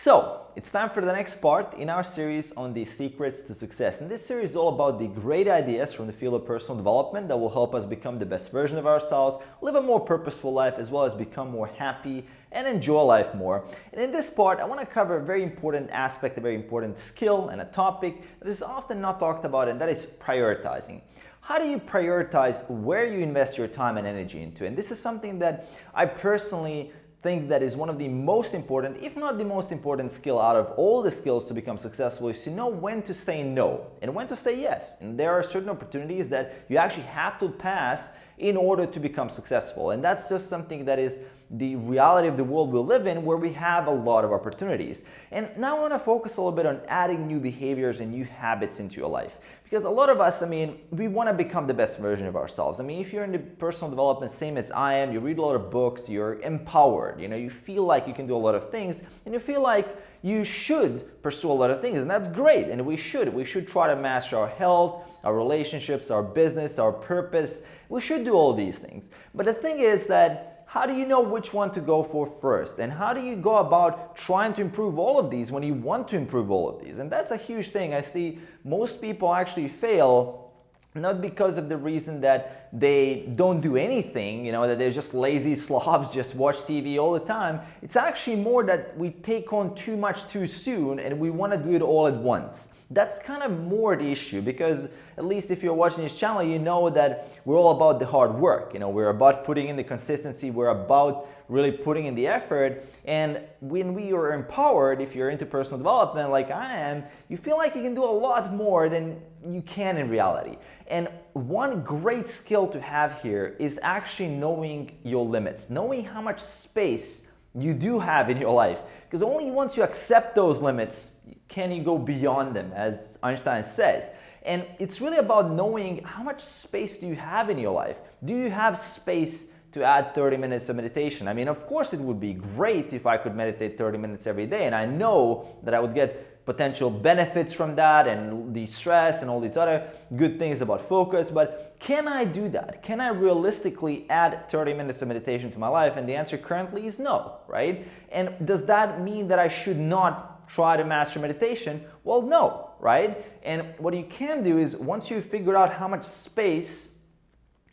So, it's time for the next part in our series on the secrets to success. And this series is all about the great ideas from the field of personal development that will help us become the best version of ourselves, live a more purposeful life, as well as become more happy and enjoy life more. And in this part, I want to cover a very important aspect, a very important skill and a topic that is often not talked about, and that is prioritizing. How do you prioritize where you invest your time and energy into? And this is something that I personally think that is one of the most important, if not the most important skill out of all the skills to become successful, is to know when to say no and when to say yes. And there are certain opportunities that you actually have to pass in order to become successful. And that's just something that is the reality of the world we live in, where we have a lot of opportunities. And now I want to focus a little bit on adding new behaviors and new habits into your life. Because a lot of us, we want to become the best version of ourselves. If you're into personal development, same as I am, you read a lot of books, you're empowered, you feel like you can do a lot of things, and you feel like you should pursue a lot of things, and that's great, and we should try to master our health, our relationships, our business, our purpose. We should do all these things. But the thing is that how do you know which one to go for first? And how do you go about trying to improve all of these when you want to improve all of these? And that's a huge thing. I see most people actually fail, not because of the reason that they don't do anything, that they're just lazy slobs, just watch TV all the time. It's actually more that we take on too much too soon and we want to do it all at once. That's kind of more the issue, because at least if you're watching this channel, you know that we're all about the hard work. We're about putting in the consistency, we're about really putting in the effort. And when we are empowered, if you're into personal development like I am, you feel like you can do a lot more than you can in reality. And one great skill to have here is actually knowing your limits, knowing how much space you do have in your life. Because only once you accept those limits can you go beyond them, as Einstein says. And it's really about knowing how much space do you have in your life. Do you have space to add 30 minutes of meditation? Of course it would be great if I could meditate 30 minutes every day, and I know that I would get potential benefits from that and the stress and all these other good things about focus, but can I do that? Can I realistically add 30 minutes of meditation to my life? And the answer currently is no, right? And does that mean that I should not try to master meditation? Well, no, right? And what you can do is, once you figure out how much space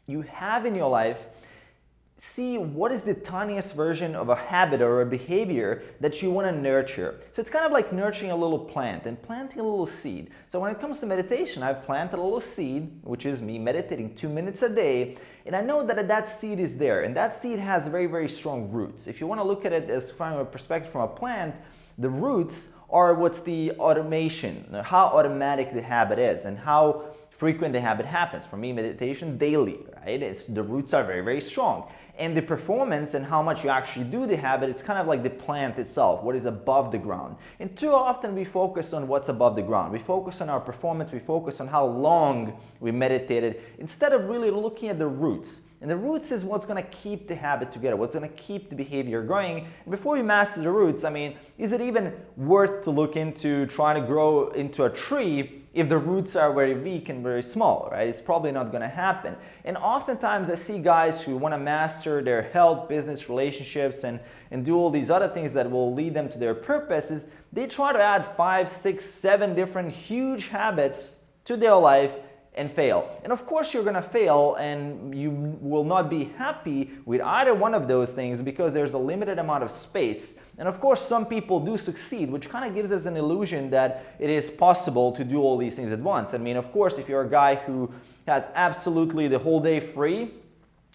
you have in your life, see what is the tiniest version of a habit or a behavior that you want to nurture. So it's kind of like nurturing a little plant and planting a little seed. So when it comes to meditation, I've planted a little seed, which is me meditating 2 minutes a day, and I know that that seed is there, and that seed has very, very strong roots. If you want to look at it as from a perspective from a plant, the roots are what's the automation, how automatic the habit is and how frequent the habit happens. For me, meditation daily, right? The roots are very, very strong. And the performance and how much you actually do the habit, it's kind of like the plant itself, what is above the ground. And too often we focus on what's above the ground. We focus on our performance, we focus on how long we meditated, instead of really looking at the roots. And the roots is what's going to keep the habit together, what's going to keep the behavior going. And before you master the roots, is it even worth to look into trying to grow into a tree if the roots are very weak and very small, right? It's probably not going to happen. And oftentimes I see guys who want to master their health, business, relationships, and do all these other things that will lead them to their purposes. They try to add 5, 6, 7 different huge habits to their life and fail. And of course you're gonna fail, and you will not be happy with either one of those things because there's a limited amount of space. And of course some people do succeed, which kind of gives us an illusion that it is possible to do all these things at once. Of course, if you're a guy who has absolutely the whole day free,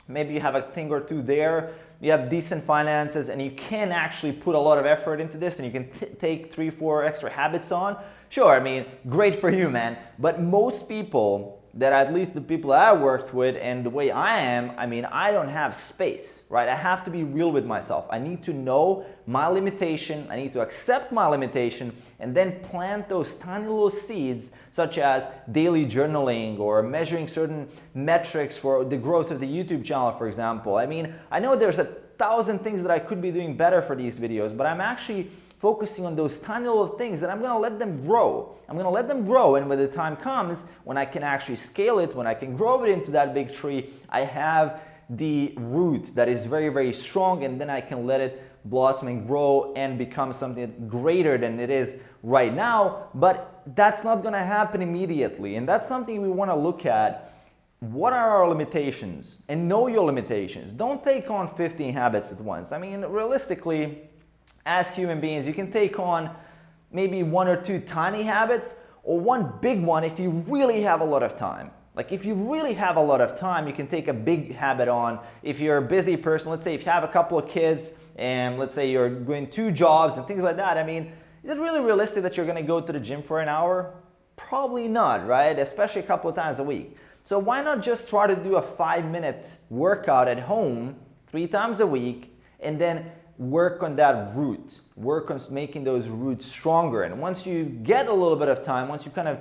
maybe you have a thing or two there, you have decent finances, and you can actually put a lot of effort into this, and you can take 3, 4 extra habits on. Sure, great for you, man. But most people, that at least the people I worked with and the way I am, I don't have space, right? I have to be real with myself. I need to know my limitation. I need to accept my limitation and then plant those tiny little seeds, such as daily journaling or measuring certain metrics for the growth of the YouTube channel, for example. I know there's 1,000 things that I could be doing better for these videos, but I'm actually focusing on those tiny little things that I'm going to let them grow. I'm going to let them grow, and when the time comes, when I can actually scale it, when I can grow it into that big tree, I have the root that is very, very strong, and then I can let it blossom and grow and become something greater than it is right now, but that's not going to happen immediately. And that's something we want to look at. What are our limitations? And know your limitations. Don't take on 15 habits at once. I mean, realistically, as human beings, you can take on maybe 1 or 2 tiny habits, or one big one if you really have a lot of time. Like if you really have a lot of time, you can take a big habit on. If you're a busy person, let's say if you have a couple of kids and let's say you're doing 2 jobs and things like that, I mean, is it really realistic that you're going to go to the gym for an hour? Probably not, right? Especially a couple of times a week. So why not just try to do a 5-minute workout at home 3 times a week and then work on that root, work on making those roots stronger. And once you get a little bit of time, once you kind of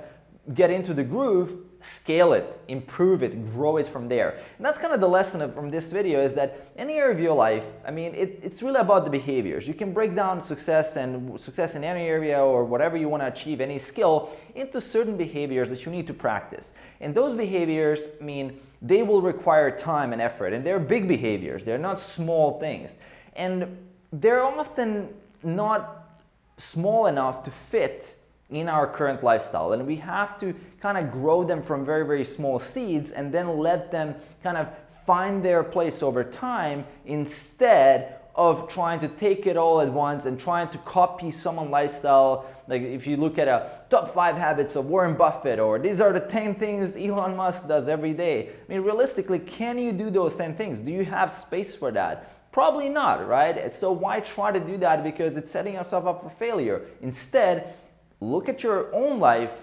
get into the groove, scale it, improve it, grow it from there. And that's kind of the lesson from this video, is that any area of your life, I mean, it's really about the behaviors. You can break down success in any area or whatever you want to achieve, any skill, into certain behaviors that you need to practice. And those behaviors, I mean, they will require time and effort, and they're big behaviors. They're not small things. And they're often not small enough to fit in our current lifestyle, and we have to kind of grow them from very, very small seeds and then let them kind of find their place over time, instead of trying to take it all at once and trying to copy someone's lifestyle. Like if you look at a top 5 habits of Warren Buffett, or these are the 10 things Elon Musk does every day. I mean, realistically, can you do those 10 things? Do you have space for that? Probably not, right? So why try to do that? Because it's setting yourself up for failure. Instead, look at your own life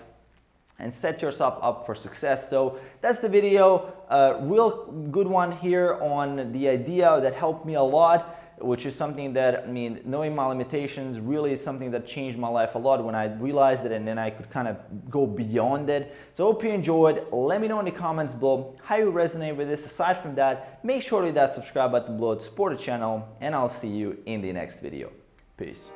and set yourself up for success. So that's the video, real good one here on the idea that helped me a lot, which is something that, I mean, knowing my limitations really is something that changed my life a lot when I realized it, and then I could kind of go beyond it. So I hope you enjoyed. Let me know in the comments below how you resonate with this. Aside from that, make sure to hit that subscribe button below to support the channel, and I'll see you in the next video. Peace.